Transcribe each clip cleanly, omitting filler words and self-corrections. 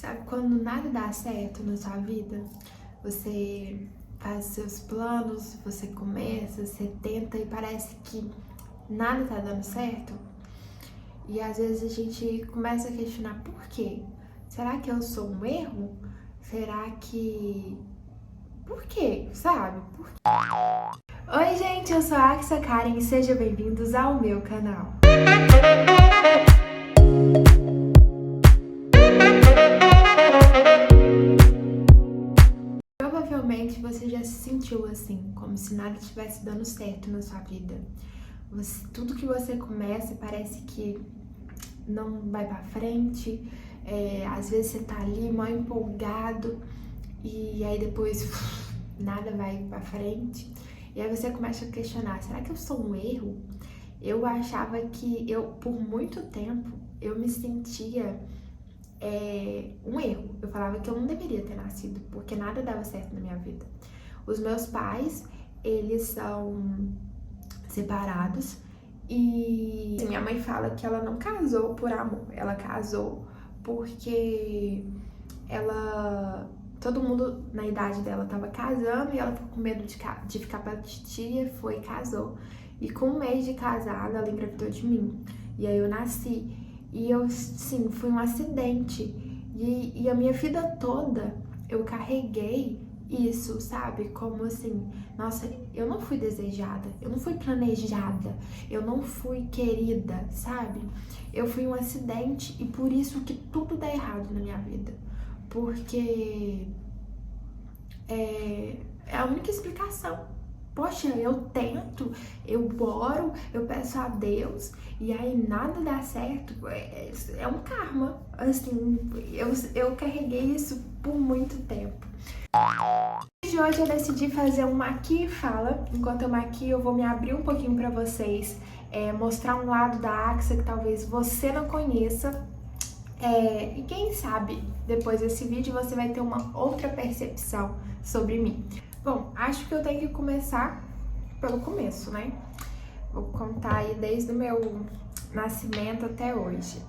Sabe quando nada dá certo na sua vida? Você faz seus planos, você começa, você tenta e parece que nada tá dando certo? E às vezes a gente começa a questionar por quê? Será que eu sou um erro? Será que... Por quê? Sabe? Por quê? Oi gente, eu sou a Aksa Karen e sejam bem-vindos ao meu canal. Provavelmente você já se sentiu assim, como se nada estivesse dando certo na sua vida. Tudo que você começa parece que não vai pra frente, às vezes você tá ali mal empolgado e aí depois nada vai pra frente. E aí você começa a questionar, será que eu sou um erro? Eu achava que por muito tempo, eu me sentia um erro. Eu falava que eu não deveria ter nascido, porque nada dava certo na minha vida. Os meus pais, eles são separados e minha mãe fala que ela não casou por amor, ela casou porque todo mundo na idade dela tava casando e ela ficou com medo de ficar pra titia, foi e casou. E com um mês de casada, ela engravidou de mim. E aí eu nasci. E eu, sim, foi um acidente. E a minha vida toda eu carreguei isso, sabe? Como assim, nossa, eu não fui desejada, eu não fui planejada, eu não fui querida, sabe? Eu fui um acidente e por isso que tudo dá errado na minha vida. Porque é a única explicação. Poxa, eu tento, eu oro, eu peço a Deus e aí nada dá certo. É um karma. Assim, eu carreguei isso por muito tempo. E hoje eu decidi fazer um maqui e fala. Enquanto eu maquio, eu vou me abrir um pouquinho pra vocês, mostrar um lado da Aksa que talvez você não conheça. E quem sabe, depois desse vídeo, você vai ter uma outra percepção sobre mim. Bom, acho que eu tenho que começar pelo começo, né? Vou contar aí desde o meu nascimento até hoje.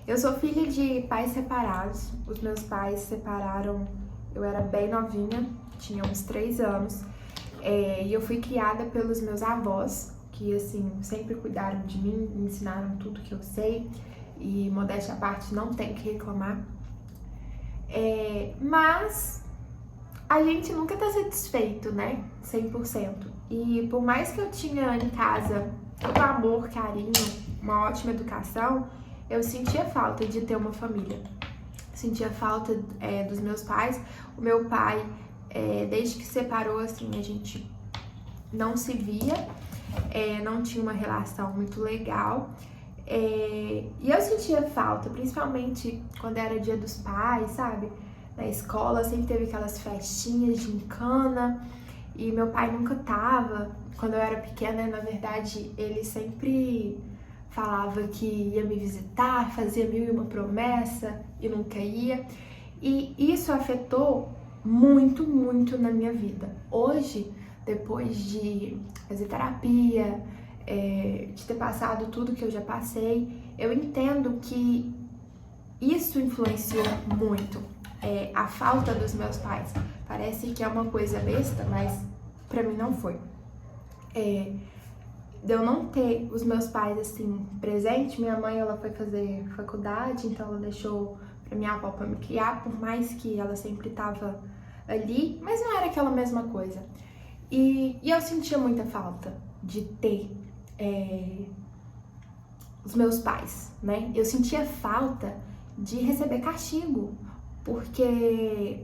Eu sou filha de pais separados. Os meus pais se separaram, eu era bem novinha, tinha uns 3 anos. E eu fui criada pelos meus avós, que assim, sempre cuidaram de mim, me ensinaram tudo que eu sei. E modéstia à parte, não tenho que reclamar. Mas a gente nunca tá satisfeito, né? 100%. E por mais que eu tinha em casa todo amor, carinho, uma ótima educação, eu sentia falta de ter uma família. Sentia falta dos meus pais. O meu pai, desde que separou, assim, a gente não se via, não tinha uma relação muito legal. E eu sentia falta, principalmente quando era dia dos pais, sabe? Na escola sempre teve aquelas festinhas de gincana e meu pai nunca tava. Quando eu era pequena, na verdade, ele sempre falava que ia me visitar, fazia 1001 promessa e nunca ia. E isso afetou muito, muito na minha vida. Hoje, depois de fazer terapia, de ter passado tudo que eu já passei, eu entendo que isso influenciou muito. A falta dos meus pais. Parece que é uma coisa besta, mas pra mim não foi. De eu não ter os meus pais assim presente, minha mãe ela foi fazer faculdade, então ela deixou pra minha avó pra me criar, por mais que ela sempre tava ali, mas não era aquela mesma coisa. E eu sentia muita falta de ter os meus pais, né? Eu sentia falta de receber castigo, porque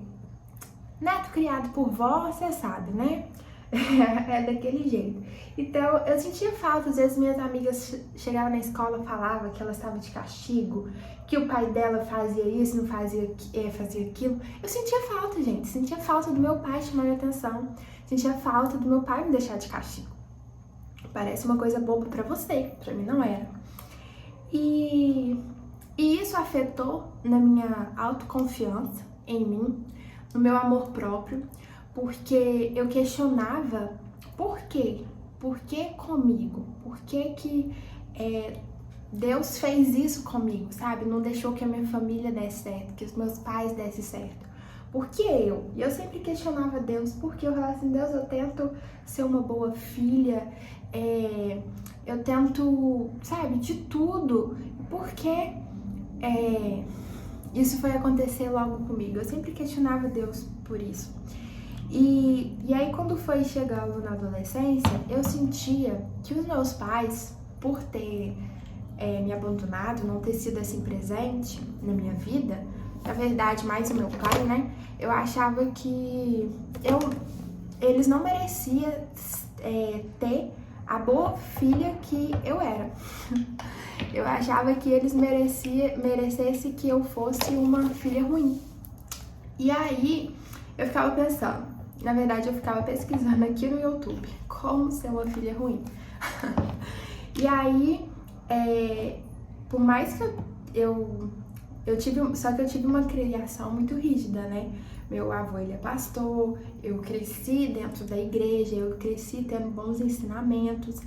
neto criado por vó, você sabe, né? É daquele jeito. Então, eu sentia falta, às vezes minhas amigas chegavam na escola e falavam que elas estavam de castigo, que o pai dela fazia isso, não fazia, fazia aquilo. Eu sentia falta, gente. Sentia falta do meu pai chamar minha atenção. Sentia falta do meu pai me deixar de castigo. Parece uma coisa boba pra você, pra mim não era. E isso afetou na minha autoconfiança em mim, no meu amor próprio, porque eu questionava por quê? Por que comigo? Por que Deus fez isso comigo, sabe? Não deixou que a minha família desse certo, que os meus pais dessem certo. Por que eu? E eu sempre questionava Deus, porque eu falava assim, Deus, eu tento ser uma boa filha, eu tento, sabe, de tudo. Por que isso foi acontecer logo comigo? Eu sempre questionava Deus por isso. E aí quando foi chegando na adolescência, eu sentia que os meus pais, por ter me abandonado, não ter sido assim presente na minha vida, na verdade mais o meu pai, né? Eu achava que eles não mereciam ter a boa filha que eu era. Eu achava que eles merecessem que eu fosse uma filha ruim. E aí eu ficava pensando, na verdade eu ficava pesquisando aqui no YouTube como ser uma filha ruim. E aí, por mais que eu tive uma criação muito rígida, né? Meu avô, ele é pastor, eu cresci dentro da igreja, eu cresci tendo bons ensinamentos.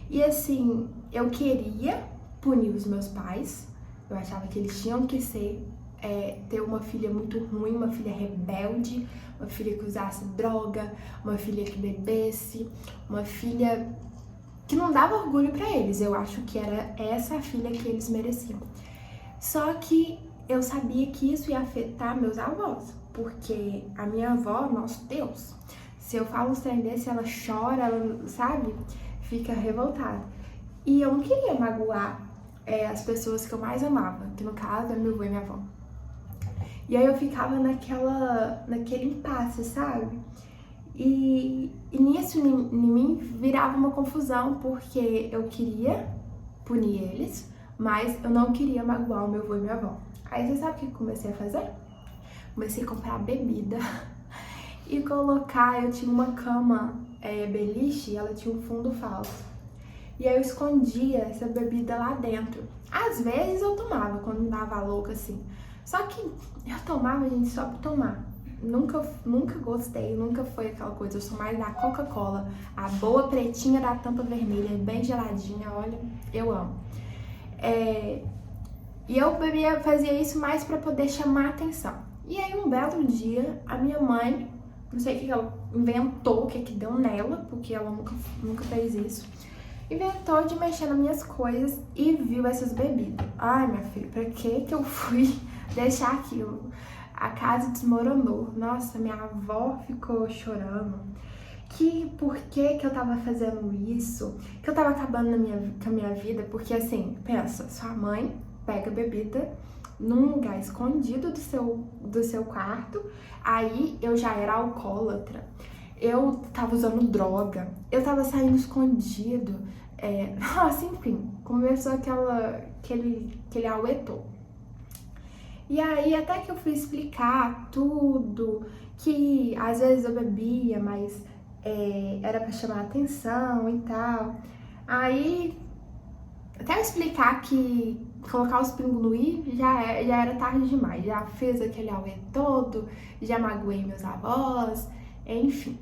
E assim, eu queria punir os meus pais, eu achava que eles tinham que ter uma filha muito ruim, uma filha rebelde, uma filha que usasse droga, uma filha que bebesse, uma filha que não dava orgulho pra eles. Eu acho que era essa a filha que eles mereciam. Só que eu sabia que isso ia afetar meus avós, porque a minha avó, nosso Deus, se eu falo um trem desse, ela chora, ela, sabe, fica revoltada. E eu não queria magoar as pessoas que eu mais amava, que no caso é meu avô e minha avó. E aí eu ficava naquele impasse, sabe? E nisso em mim virava uma confusão, porque eu queria punir eles, mas eu não queria magoar o meu avô e minha avó. Aí você sabe o que eu comecei a fazer? Comecei a comprar bebida e colocar, eu tinha uma cama beliche e ela tinha um fundo falso. E aí eu escondia essa bebida lá dentro. Às vezes eu tomava, quando dava louca assim. Só que eu tomava, gente, só pra tomar. Nunca gostei, nunca foi aquela coisa. Eu sou mais da Coca-Cola, a boa pretinha da tampa vermelha, bem geladinha, olha, eu amo. E eu fazia isso mais pra poder chamar atenção. E aí um belo dia, a minha mãe, não sei o que ela inventou, o que deu nela, porque ela nunca fez isso, inventou de mexer nas minhas coisas e viu essas bebidas. Ai, minha filha, pra que eu fui deixar aquilo? A casa desmoronou. Nossa, minha avó ficou chorando. Por que eu tava fazendo isso? Que eu tava acabando com a minha vida? Porque assim, pensa, sua mãe pega bebida num lugar escondido do seu quarto, aí eu já era alcoólatra, eu tava usando droga, eu tava saindo escondido, nossa, enfim, começou aquele auetô. E aí até que eu fui explicar tudo, que às vezes eu bebia, mas era pra chamar atenção e tal. Aí, até eu explicar que colocar os pingos no i já era tarde demais. Já fez aquele auê todo, já magoei meus avós, enfim.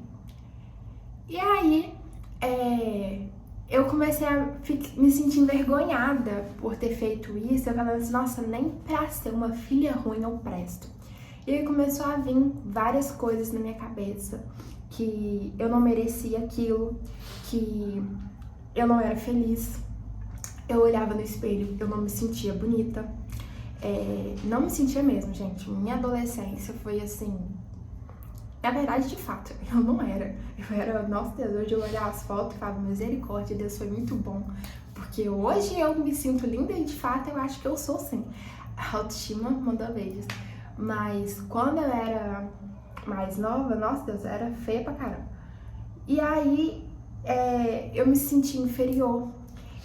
E aí, eu comecei a me sentir envergonhada por ter feito isso. Eu falava assim, nossa, nem pra ser uma filha ruim eu presto. E aí começou a vir várias coisas na minha cabeça, que eu não merecia aquilo, que eu não era feliz. Eu olhava no espelho, eu não me sentia bonita. Não me sentia mesmo, gente. Minha adolescência foi assim... Na verdade, de fato, eu não era. Eu era, nossa Deus, hoje eu olhava as fotos e falava, misericórdia, Deus foi muito bom. Porque hoje eu me sinto linda e de fato eu acho que eu sou sim. A autoestima manda beijos. Mas quando eu era mais nova, nossa Deus, eu era feia pra caramba. E aí eu me sentia inferior.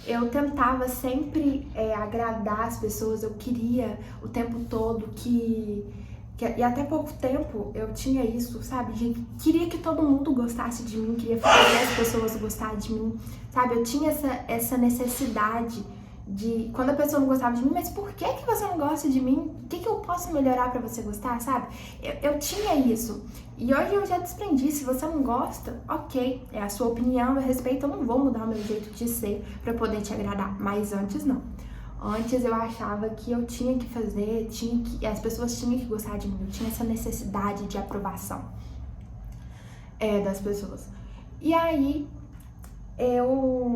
Eu tentava sempre agradar as pessoas, eu queria o tempo todo e até pouco tempo eu tinha isso, sabe? Queria que todo mundo gostasse de mim, queria fazer as pessoas gostarem de mim, sabe? Eu tinha essa necessidade de, quando a pessoa não gostava de mim, mas por que você não gosta de mim? O que eu posso melhorar pra você gostar, sabe? Eu tinha isso. E hoje eu já desprendi, se você não gosta, ok, é a sua opinião, eu respeito, eu não vou mudar o meu jeito de ser pra poder te agradar, mas antes não. Antes eu achava que eu tinha que fazer, as pessoas tinham que gostar de mim. Eu tinha essa necessidade de aprovação das pessoas. E aí eu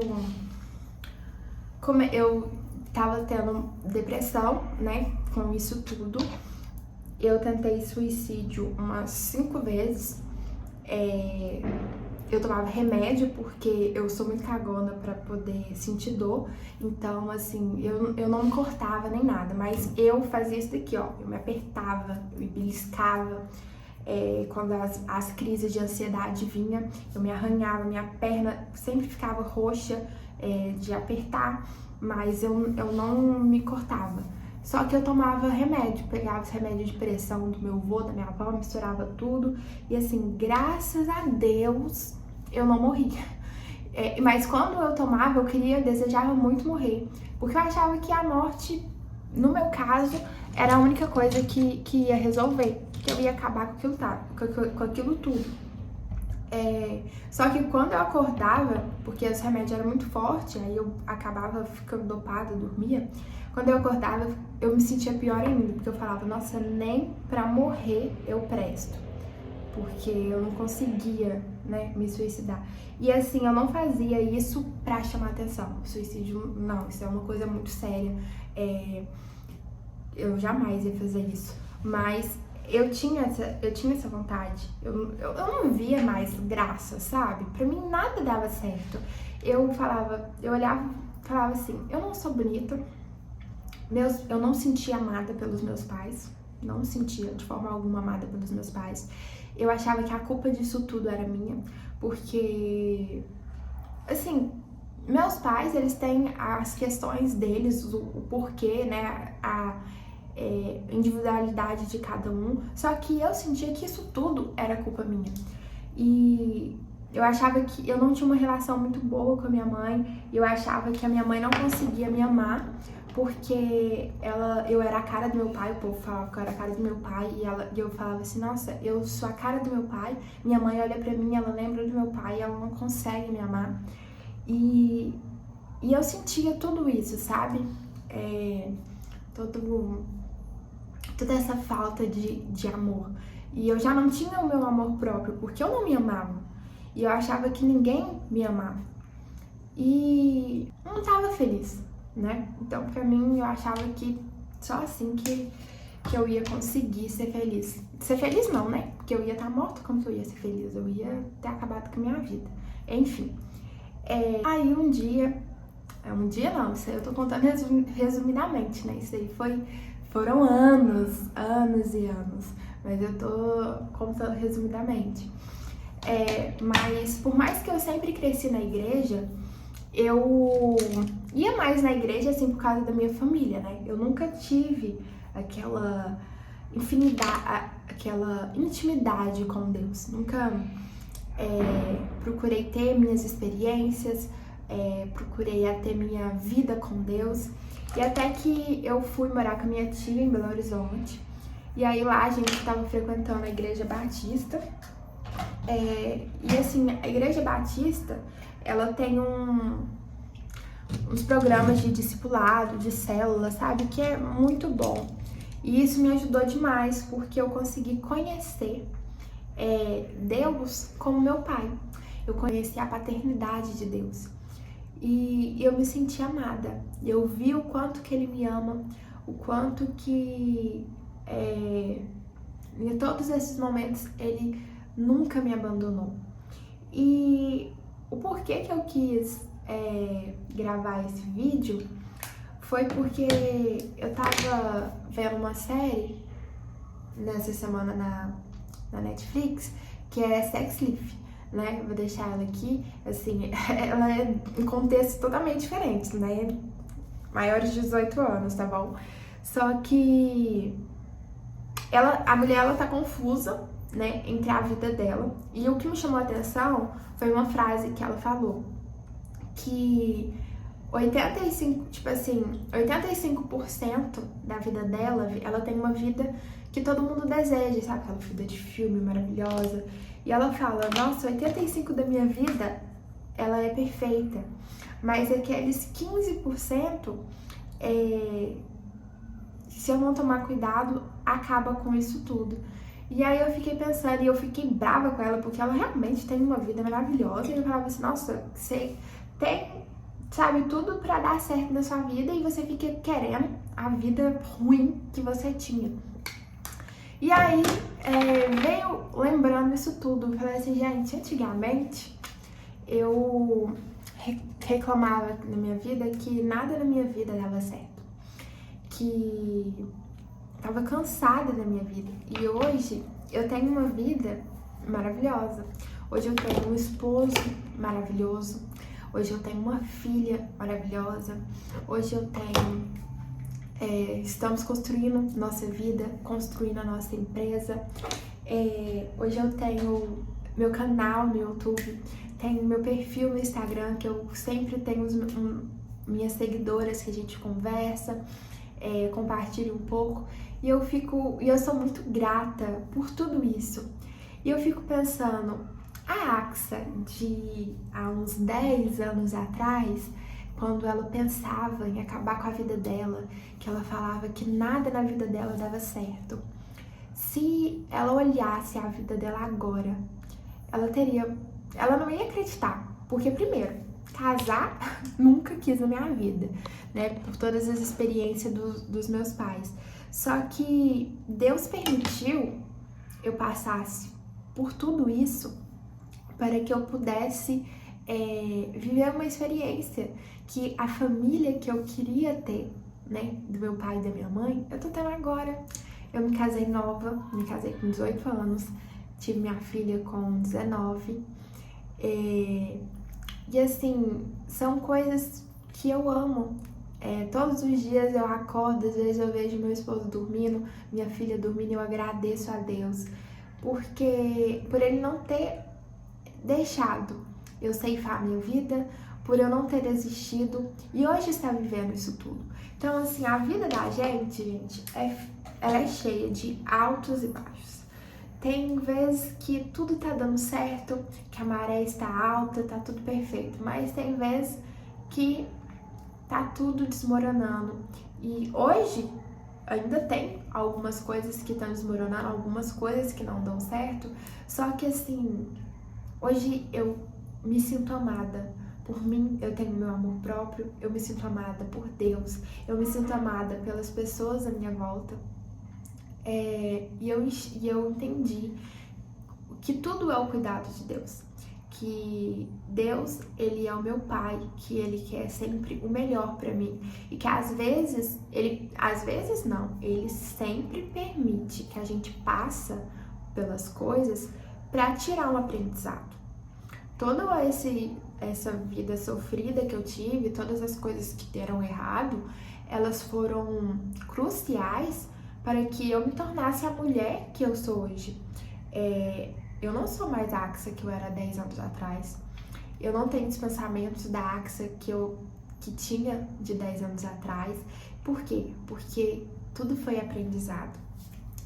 tava tendo depressão, né, com isso tudo. Eu tentei suicídio umas 5 vezes. Eu tomava remédio porque eu sou muito cagona pra poder sentir dor. Então, assim, eu não me cortava nem nada. Mas eu fazia isso daqui, ó. Eu me apertava, eu me beliscava. Quando as crises de ansiedade vinham, eu me arranhava. Minha perna sempre ficava roxa de apertar. Mas eu não me cortava. Só que eu tomava remédio, pegava os remédios de pressão do meu avô, da minha avó, misturava tudo. E assim, graças a Deus, eu não morria. Mas quando eu tomava, eu desejava muito morrer. Porque eu achava que a morte, no meu caso, era a única coisa que ia resolver. Que eu ia acabar com aquilo tudo. Só que quando eu acordava, porque os remédios eram muito fortes, aí eu acabava ficando dopada, dormia. Quando eu acordava, eu me sentia pior ainda, porque eu falava, nossa, nem pra morrer eu presto. Porque eu não conseguia, né, me suicidar. E assim, eu não fazia isso pra chamar atenção. Suicídio, não, isso é uma coisa muito séria. Eu jamais ia fazer isso. Mas eu tinha essa vontade. Eu não via mais graça, sabe? Pra mim nada dava certo. Eu olhava e falava assim, eu não sou bonita. Eu não sentia amada pelos meus pais. Não sentia de forma alguma amada pelos meus pais. Eu achava que a culpa disso tudo era minha. Porque, assim, meus pais, eles têm as questões deles, o porquê, né? A individualidade de cada um. Só que eu sentia que isso tudo era culpa minha. E eu achava que eu não tinha uma relação muito boa com a minha mãe. Eu achava que a minha mãe não conseguia me amar porque eu era a cara do meu pai. O povo falava que eu era a cara do meu pai e eu falava assim, nossa, eu sou a cara do meu pai. Minha mãe olha pra mim, ela lembra do meu pai e ela não consegue me amar. E eu sentia tudo isso, sabe? Toda essa falta de amor. E eu já não tinha o meu amor próprio, porque eu não me amava. E eu achava que ninguém me amava. E eu não tava feliz, né? Então, pra mim, eu achava que só assim que eu ia conseguir ser feliz. Ser feliz não, né? Porque eu ia estar morta, como que eu ia ser feliz? Eu ia ter acabado com a minha vida. Enfim. Aí um dia não, isso aí eu tô contando resumidamente, né? Isso aí foram anos e anos, mas eu tô contando resumidamente. Mas por mais que eu sempre cresci na igreja, eu ia mais na igreja assim por causa da minha família, né? Eu nunca tive aquela intimidade com Deus. Nunca procurei ter minhas experiências, procurei ter minha vida com Deus. E até que eu fui morar com a minha tia em Belo Horizonte. E aí lá a gente estava frequentando a Igreja Batista. E assim, a Igreja Batista, ela tem uns programas de discipulado, de célula, sabe? Que é muito bom. E isso me ajudou demais, porque eu consegui conhecer Deus como meu pai. Eu conheci a paternidade de Deus. E eu me senti amada. Eu vi o quanto que Ele me ama, o quanto que em todos esses momentos Ele nunca me abandonou. E o porquê que eu quis gravar esse vídeo foi porque eu tava vendo uma série nessa semana na Netflix, que é Sex Life, né? Eu vou deixar ela aqui, assim, ela é em contexto totalmente diferente, né? Maiores de 18 anos, tá bom? Só que a mulher, ela tá confusa, né, entre a vida dela. E o que me chamou a atenção foi uma frase que ela falou, que 85% da vida dela, ela tem uma vida que todo mundo deseja, sabe? Aquela vida de filme maravilhosa. E ela fala, nossa, 85% da minha vida, ela é perfeita. Mas aqueles 15% se eu não tomar cuidado, acaba com isso tudo. E aí eu fiquei pensando, e eu fiquei brava com ela, porque ela realmente tem uma vida maravilhosa. E eu falava assim, nossa, você tem, sabe, tudo pra dar certo na sua vida e você fica querendo a vida ruim que você tinha. E aí veio lembrando isso tudo. Eu falei assim, gente, antigamente eu reclamava na minha vida que nada na minha vida dava certo. Que tava cansada da minha vida. E hoje eu tenho uma vida maravilhosa. Hoje eu tenho um esposo maravilhoso. Hoje eu tenho uma filha maravilhosa. Hoje eu tenho... estamos construindo nossa vida, construindo a nossa empresa. Hoje eu tenho meu canal no YouTube, tenho meu perfil no Instagram, que eu sempre tenho minhas seguidoras que a gente conversa, compartilha um pouco. E eu sou muito grata por tudo isso. E eu fico pensando, a Axa de há uns 10 anos atrás, quando ela pensava em acabar com a vida dela, que ela falava que nada na vida dela dava certo, se ela olhasse a vida dela agora, ela não ia acreditar, porque primeiro, casar nunca quis na minha vida, né, por todas as experiências dos meus pais. Só que Deus permitiu eu passasse por tudo isso para que eu pudesse viver uma experiência que a família que eu queria ter, né, do meu pai e da minha mãe, eu tô tendo agora. Eu me casei nova, me casei com 18 anos, tive minha filha com 19, e assim, são coisas que eu amo. Todos os dias eu acordo, às vezes eu vejo meu esposo dormindo, minha filha dormindo, eu agradeço a Deus, porque por ele não ter deixado eu ceifar a minha vida, por eu não ter desistido e hoje estar vivendo isso tudo. Então, assim, a vida da gente, ela é cheia de altos e baixos. Tem vezes que tudo tá dando certo, que a maré está alta, tá tudo perfeito, mas tem vezes que tá tudo desmoronando. E hoje ainda tem algumas coisas que estão desmoronando, algumas coisas que não dão certo, só que assim, hoje eu me sinto amada por mim, eu tenho meu amor próprio, eu me sinto amada por Deus, eu me sinto amada pelas pessoas à minha volta. E eu entendi que tudo é o cuidado de Deus, que Deus, ele é o meu pai, que ele quer sempre o melhor pra mim e que às vezes ele sempre permite que a gente passa pelas coisas para tirar um aprendizado. Toda essa vida sofrida que eu tive, todas as coisas que deram errado, elas foram cruciais para que eu me tornasse a mulher que eu sou hoje. Eu não sou mais a Axa que eu era 10 anos atrás. Eu não tenho os pensamentos da Axa que tinha de 10 anos atrás. Por quê? Porque tudo foi aprendizado.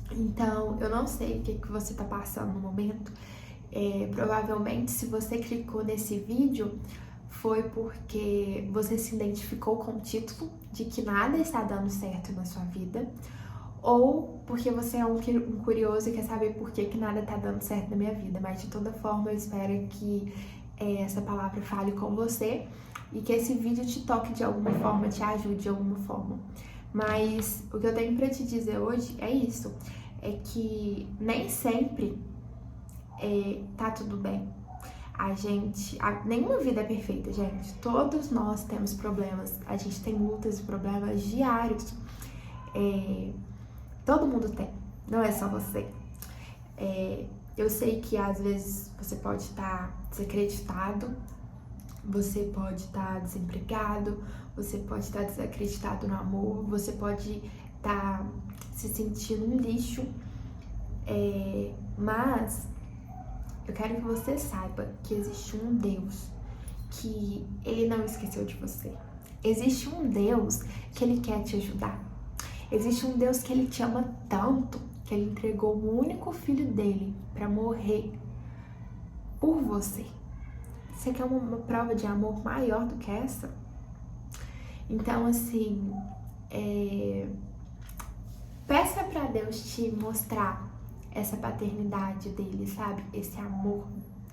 Então, eu não sei o que você está passando no momento. Provavelmente, se você clicou nesse vídeo, foi porque você se identificou com o título de que nada está dando certo na sua vida, ou porque você é um curioso e quer saber por que nada tá dando certo na minha vida. Mas de toda forma, eu espero que essa palavra fale com você e que esse vídeo te toque de alguma forma, te ajude de alguma forma. Mas o que eu tenho pra te dizer hoje é isso, é que nem sempre tá tudo bem. Nenhuma vida é perfeita, gente. Todos nós temos problemas, a gente tem lutas e problemas diários. Todo mundo tem, não é só você. Eu sei que às vezes você pode estar desacreditado, você pode estar desempregado, você pode estar desacreditado no amor, você pode estar se sentindo um lixo, mas eu quero que você saiba que existe um Deus que ele não esqueceu de você. Existe um Deus que ele quer te ajudar. Existe um Deus que ele te ama tanto que ele entregou o único filho dele para morrer por você. Você quer uma prova de amor maior do que essa? Então, assim, Peça pra Deus te mostrar essa paternidade dele, sabe? Esse amor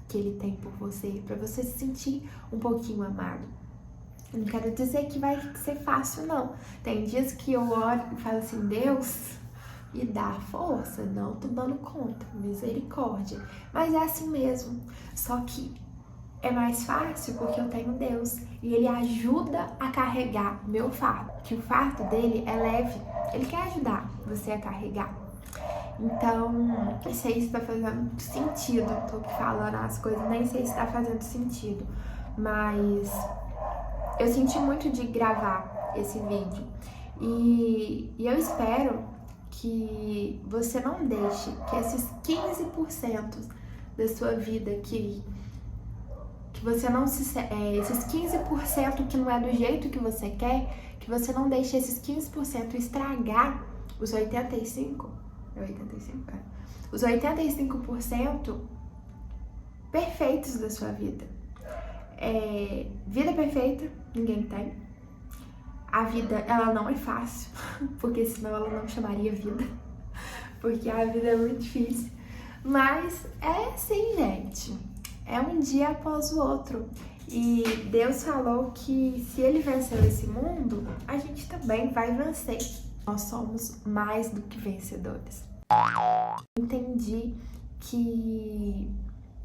que ele tem por você, pra você se sentir um pouquinho amado. Eu não quero dizer que vai ser fácil, não. Tem dias que eu oro e falo assim, Deus, me dá força, não tô dando conta, misericórdia. Mas é assim mesmo. Só que é mais fácil porque eu tenho Deus e Ele ajuda a carregar meu fardo. Que o fardo dele é leve. Ele quer ajudar você a carregar. Então, não sei se tá fazendo sentido. Tô aqui falando as coisas, nem sei se tá fazendo sentido. Mas eu senti muito de gravar esse vídeo. E eu espero que você não deixe que esses 15% da sua vida que você não se... esses 15% que não é do jeito que você quer, que você não deixe esses 15% estragar os 85%, os 85% perfeitos da sua vida. Vida perfeita, ninguém tem. A vida, ela não é fácil, porque senão ela não chamaria vida, porque a vida é muito difícil. Mas é assim, gente. É um dia após o outro. E Deus falou que se Ele venceu esse mundo, a gente também vai vencer. Nós somos mais do que vencedores. Entendi que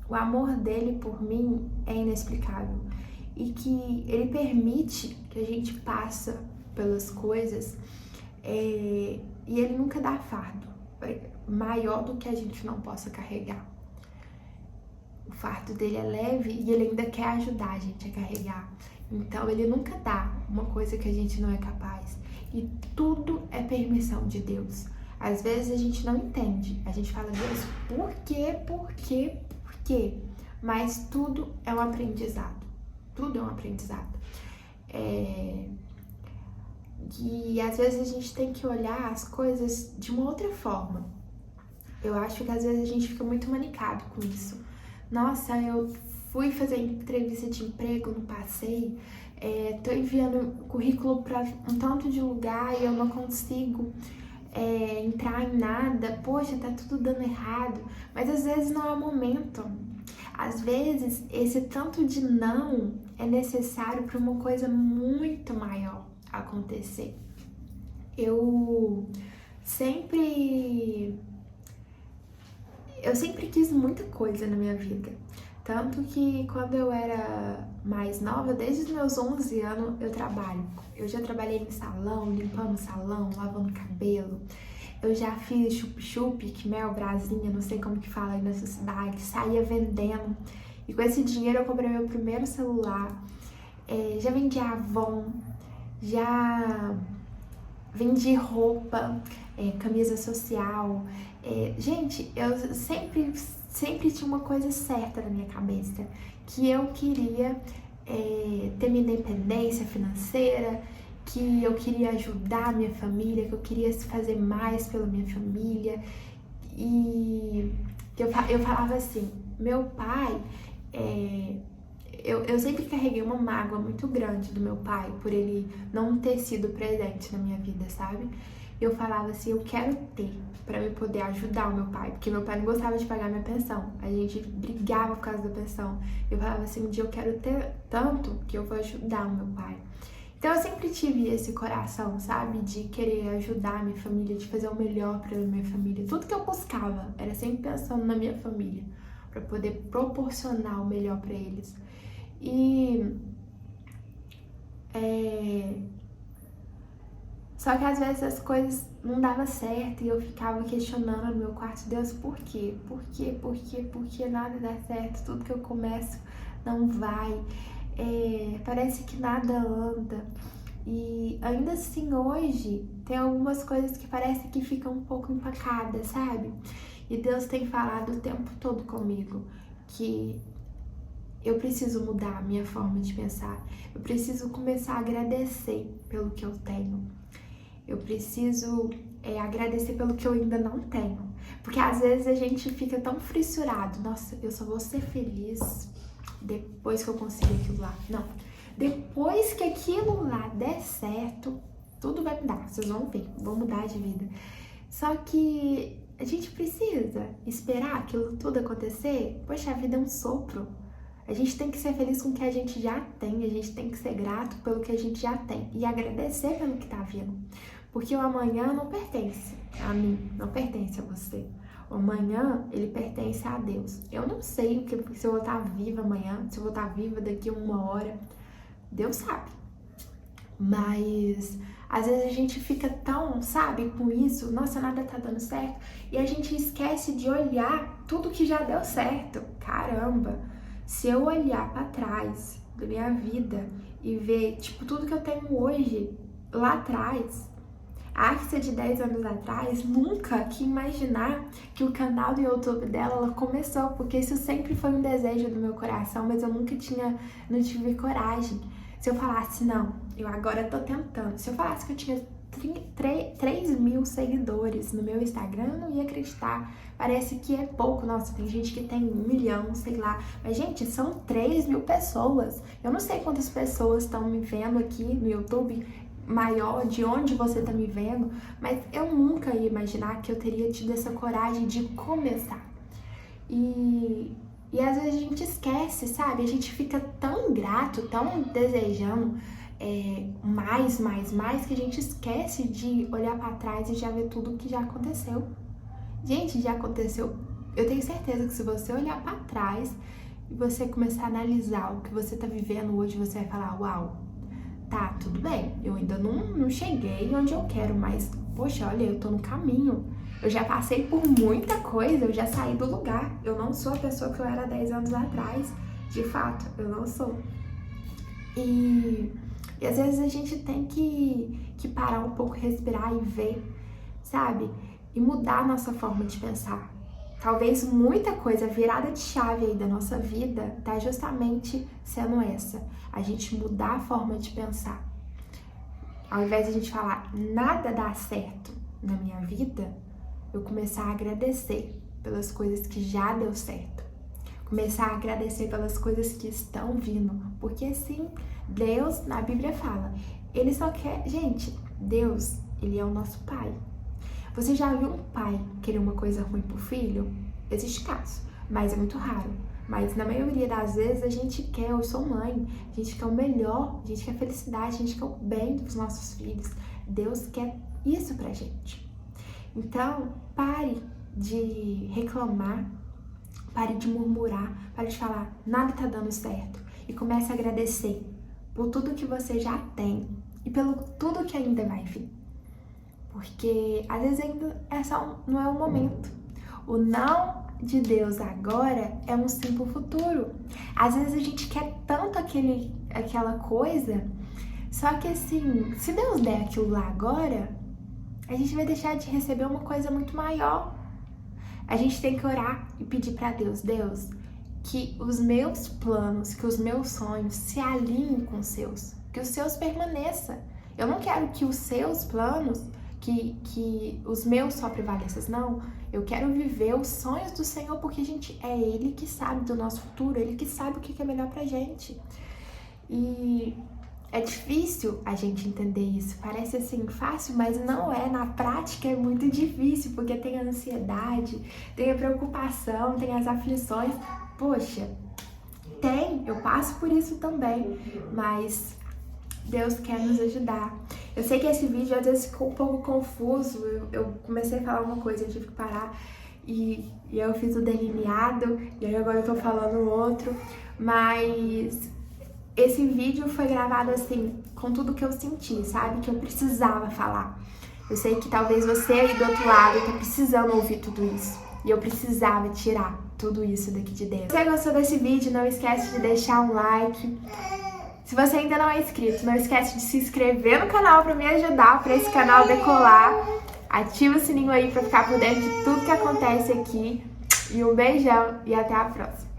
o amor dele por mim é inexplicável. E que Ele permite que a gente passe pelas coisas e Ele nunca dá fardo maior do que a gente não possa carregar. O fardo dele é leve e Ele ainda quer ajudar a gente a carregar. Então Ele nunca dá uma coisa que a gente não é capaz. E tudo é permissão de Deus. Às vezes a gente não entende. A gente fala, Deus, por quê, por quê, por quê? Mas tudo é um aprendizado. Tudo é um aprendizado. E às vezes a gente tem que olhar as coisas de uma outra forma. Eu acho que às vezes a gente fica muito manicado com isso. Nossa, eu fui fazer entrevista de emprego, não passei. Tô enviando currículo para um tanto de lugar e eu não consigo entrar em nada. Poxa, tá tudo dando errado. Mas às vezes não é o momento. Às vezes esse tanto de não é necessário para uma coisa muito maior acontecer. Eu sempre quis muita coisa na minha vida. Tanto que quando eu era mais nova, desde os meus 11 anos, eu trabalho. Eu já trabalhei em salão, limpando salão, lavando cabelo. Eu já fiz chup-chup, que mel, brasinha, não sei como que fala aí nessa cidade. Saía vendendo. E com esse dinheiro eu comprei meu primeiro celular. Já vendi Avon. Já vendi roupa, camisa social. Gente, eu sempre tinha uma coisa certa na minha cabeça, que eu queria ter minha independência financeira, que eu queria ajudar a minha família, que eu queria fazer mais pela minha família. E eu falava assim, meu pai... Eu sempre carreguei uma mágoa muito grande do meu pai por ele não ter sido presente na minha vida, sabe? Eu falava assim, eu quero ter pra eu poder ajudar o meu pai, porque meu pai não gostava de pagar minha pensão. A gente brigava por causa da pensão. Eu falava assim, um dia eu quero ter tanto que eu vou ajudar o meu pai. Então eu sempre tive esse coração, sabe? De querer ajudar a minha família, de fazer o melhor pra minha família. Tudo que eu buscava era sempre pensando na minha família, pra poder proporcionar o melhor pra eles. Só que às vezes as coisas não davam certo e eu ficava questionando no meu quarto, Deus, por quê? Por quê? Por quê? Por que nada dá certo? Tudo que eu começo não vai. Parece que nada anda. E ainda assim hoje tem algumas coisas que parece que ficam um pouco empacadas, sabe? E Deus tem falado o tempo todo comigo que eu preciso mudar a minha forma de pensar. Eu preciso começar a agradecer pelo que eu tenho. Eu preciso agradecer pelo que eu ainda não tenho. Porque às vezes a gente fica tão fissurado. Nossa, eu só vou ser feliz depois que eu conseguir aquilo lá. Não. Depois que aquilo lá der certo, Tudo vai mudar, vocês vão ver, vão mudar de vida. Só que a gente precisa esperar aquilo tudo acontecer. Poxa, a vida é um sopro. A gente tem que ser feliz com o que a gente já tem, a gente tem que ser grato pelo que a gente já tem e agradecer pelo que tá vindo. Porque o amanhã não pertence a mim, não pertence a você. O amanhã, ele pertence a Deus. Eu não sei se eu vou estar viva amanhã, se eu vou estar viva daqui a 1 hora. Deus sabe. Mas às vezes a gente fica tão, sabe, com isso, nossa, nada tá dando certo, e a gente esquece de olhar tudo que já deu certo. Caramba, se eu olhar pra trás da minha vida e ver, tipo, tudo que eu tenho hoje lá atrás, a Axia de 10 anos atrás nunca que imaginar que o canal do YouTube dela ela começou, porque isso sempre foi um desejo do meu coração, mas eu nunca não tive coragem. Se eu falasse, não, eu agora tô tentando. Se eu falasse que eu tinha 3 mil seguidores no meu Instagram, eu não ia acreditar. Parece que é pouco. Nossa, tem gente que tem 1 milhão, sei lá. Mas, gente, são 3 mil pessoas. Eu não sei quantas pessoas estão me vendo aqui no YouTube, maior, de onde você tá me vendo, mas eu nunca ia imaginar que eu teria tido essa coragem de começar. E às vezes a gente esquece, sabe? A gente fica tão grato, tão desejando mais, que a gente esquece de olhar pra trás e já ver tudo que já aconteceu. Gente, já aconteceu. Eu tenho certeza que se você olhar pra trás e você começar a analisar o que você tá vivendo hoje, você vai falar, uau, tá, tudo bem, eu ainda não cheguei onde eu quero, mas, poxa, olha, eu tô no caminho. Eu já passei por muita coisa, eu já saí do lugar. Eu não sou a pessoa que eu era 10 anos atrás. De fato, eu não sou. E às vezes a gente tem que parar um pouco, respirar e ver, sabe? E mudar a nossa forma de pensar. Talvez muita coisa, virada de chave aí da nossa vida, tá justamente sendo essa. A gente mudar a forma de pensar. Ao invés de a gente falar, nada dá certo na minha vida, eu começar a agradecer pelas coisas que já deu certo. Começar a agradecer pelas coisas que estão vindo. Porque assim, Deus, na Bíblia fala, Ele só quer... Gente, Deus, Ele é o nosso Pai. Você já viu um pai querer uma coisa ruim pro filho? Existe caso, mas é muito raro. Mas na maioria das vezes a gente quer, eu sou mãe, a gente quer o melhor, a gente quer felicidade, a gente quer o bem dos nossos filhos. Deus quer isso pra gente. Então, pare de reclamar, pare de murmurar, pare de falar, nada tá dando certo. E comece a agradecer por tudo que você já tem e pelo tudo que ainda vai vir. Porque às vezes ainda não é o momento. O não de Deus agora é um sim pro futuro. Às vezes a gente quer tanto aquela coisa, só que assim, se Deus der aquilo lá agora, a gente vai deixar de receber uma coisa muito maior. A gente tem que orar e pedir para Deus, Deus, que os meus planos, que os meus sonhos se alinhem com os seus, que os seus permaneçam. Eu não quero que os seus planos, que os meus só prevaleçam, não. Eu quero viver os sonhos do Senhor, porque é Ele que sabe do nosso futuro, Ele que sabe o que é melhor pra gente. E é difícil a gente entender isso, parece assim fácil, mas não é, na prática é muito difícil, porque tem a ansiedade, tem a preocupação, tem as aflições, poxa, eu passo por isso também, mas Deus quer nos ajudar. Eu sei que esse vídeo às vezes ficou um pouco confuso, eu comecei a falar uma coisa, eu tive que parar, e eu fiz o delineado, e aí agora eu tô falando outro, mas esse vídeo foi gravado assim, com tudo que eu senti, sabe? Que eu precisava falar. Eu sei que talvez você aí do outro lado tá precisando ouvir tudo isso. E eu precisava tirar tudo isso daqui de dentro. Se você gostou desse vídeo, não esquece de deixar um like. Se você ainda não é inscrito, não esquece de se inscrever no canal pra me ajudar, pra esse canal decolar. Ativa o sininho aí pra ficar por dentro de tudo que acontece aqui. E um beijão e até a próxima.